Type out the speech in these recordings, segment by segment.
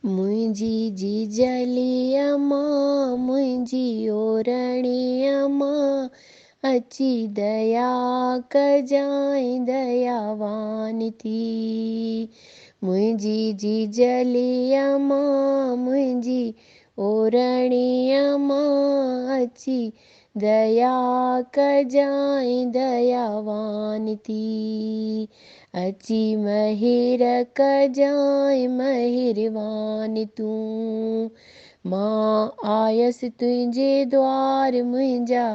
मुंहिंजी जीजली अम्मा मुंहिंजी ओरणी अम्मा अची दया कजांइ दयावान थी। मुंहिंजी जीजली अम्मा मुंहिंजी ओरणी अम्मा अची दया कजांइ दयावान थी। अची महिर कजांइ महिरबान तूं। मां आयसि तुंहिंजे द्वार मुंहिंजा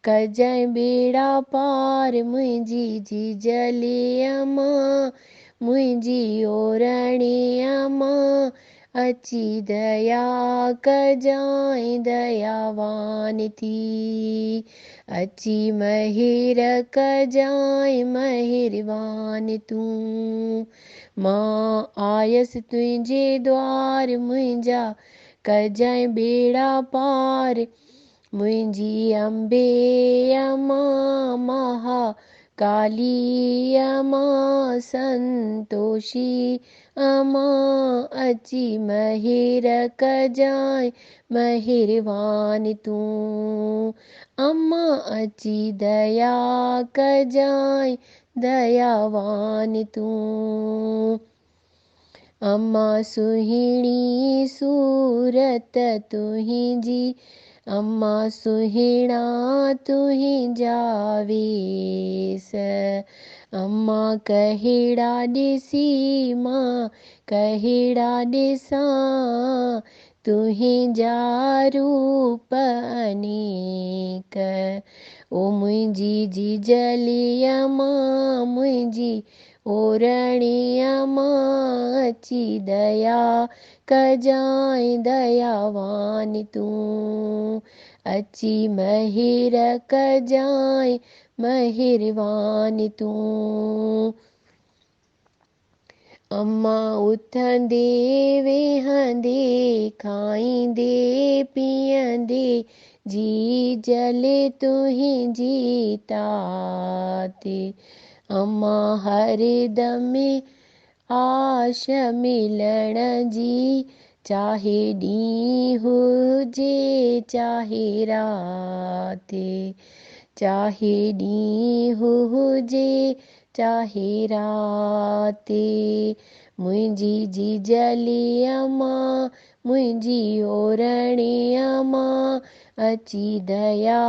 कजांइ बेड़ा पार। मुंहिंजी जीजली अम्मा मुंहिंजी ओरणी अम्मा अची दया कजांइ दयावान थी। अची महिर कजांइ महिरबान तूं। मां आयसि तुंहिंजे द्वार मुंहिंजा कजांइ बेड़ा पार। मुंहिंजी अम्बे अम्मा महा काली अम्मा संतोषी अम्मा अची महिर कजांइ महिरबान तूं। अम्मा अची दया कजांइ दयावान तूं। अम्मा सुहिणी सूरत तुंहिंजी अम्मा सुहिणा तुंहिंजा वेस। अम्मा कहिड़ा ॾिसी मां कहिड़ा ॾिसां तुंहिंजा रूप अनेक। ओ मुंहिंजी जीजली अम्मा मुंहिंजी ओरणी अम्मा अची दया कजांइ दयावान तूं। अची महिर कजांइ महिरबान तूं। अम्मा उथंदे वेहंदे खाईंदे पीअंदे जीजले तुंहिंजी ताते। अम्मा हरदम आश मिलण जी चाहे ॾींहुं हुजे चाहे राति। चाहे ॾींहुं हुजे चाहे राति। मुंहिंजी जीजली अम्मा मुंहिंजी ओरणी अम्मा अची दया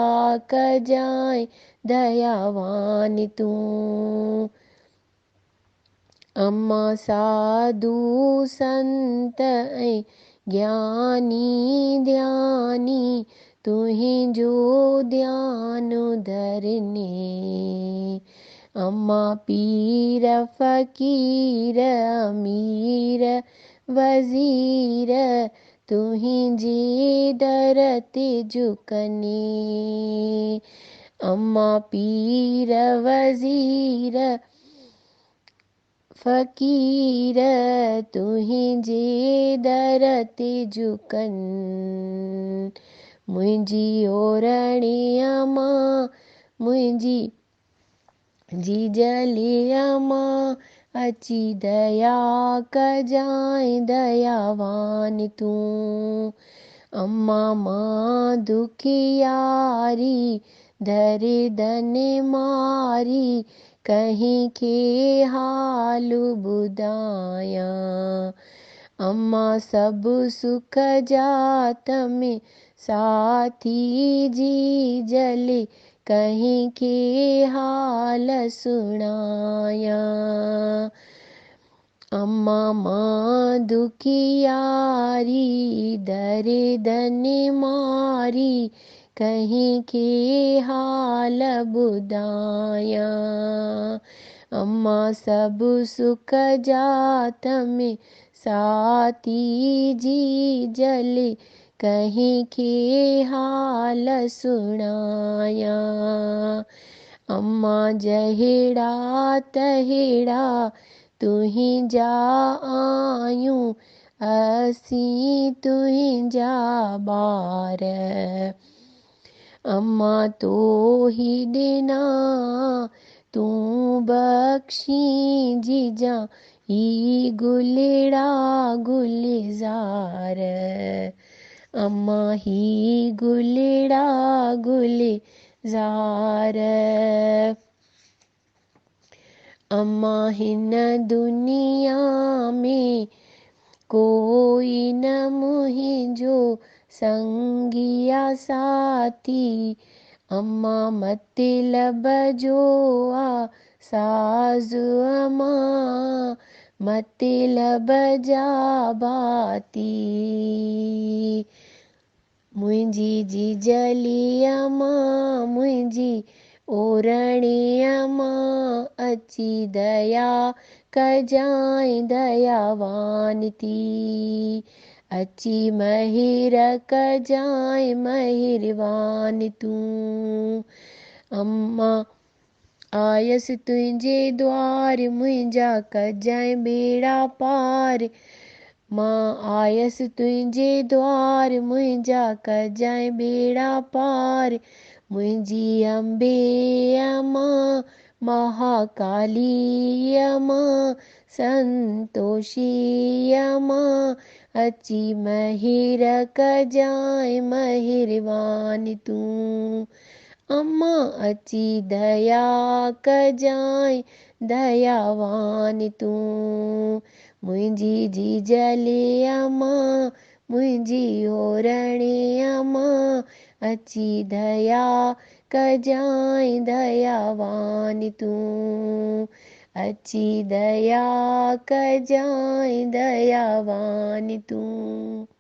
कजांइ दयावान तूं। अम्मा साधू संत ऐं ज्ञानी ध्यानी तुंहिंजो ध्यानु धरने। अम्मा पीर फ़क़ीर अमीर वज़ीर तुंहिंजे दर ते झुकने। अम्मा पीर वज़ीर फ़क़ीर तुंहिंजे दर ते झुकनि। मुंहिंजी ओरणी अम्मा मुंहिंजी जीजली अम्मा अची दया कजांइ दयावान तूं। अम्मा मां दुखियारी दर्दन मारी कंहिंखे हाल ॿुधायां। अम्मा सभु सुख जात में साथी जीजले कंहिंखे हाल सुणायां। अम्मा मां दुखियारी दर्दन मारी कंहिंखे हाल ॿुधायां। अम्मा सभु सुख जात में साथी जीजले कंहिंखे हाल सुणायां। अम्मा जहिड़ा तहिड़ा तुंहिंजा आहियूं असीं तुंहिंजा ॿार। अम्मा तो ही ॾिना तूं बख़्शी जीजा ही गुलड़ा गुलजार, अम्मा ही गुलड़ा गुलजार। अम्मा हिन दुनिया में कोई न मुहिंजो संगिया साथी, अम्मा मतलब जो आ साज़ अम्मा मतलब जा बाती। मुंहिंजी जीजली अम्मा मुंहिंजी ओरणी अम्मा, अची दया कजांइ दयावान थी, अची महिर कजांइ महिरबान तूं। अम्मा आयसि तुंहिंजे द्वार, मुंहिंजा कजांइ बेड़ा पार। मां आयसि तुंहिंजे द्वार, मुंहिंजा कजांइ बेड़ा पार। मुंहिंजी अम्बे अम्मा महाकाली अम्मा, संतोषी अम्मा, अची महिर कजांइ महिरबान तूं। अम्मा अची दया कजांइ दयावान तूं। मुंहिंजी जीजली अम्मा मुंहिंजी ओरणी अम्मा, अची दया कजांइ दयावान तूं, अची दया कजांइ दयावान तूं।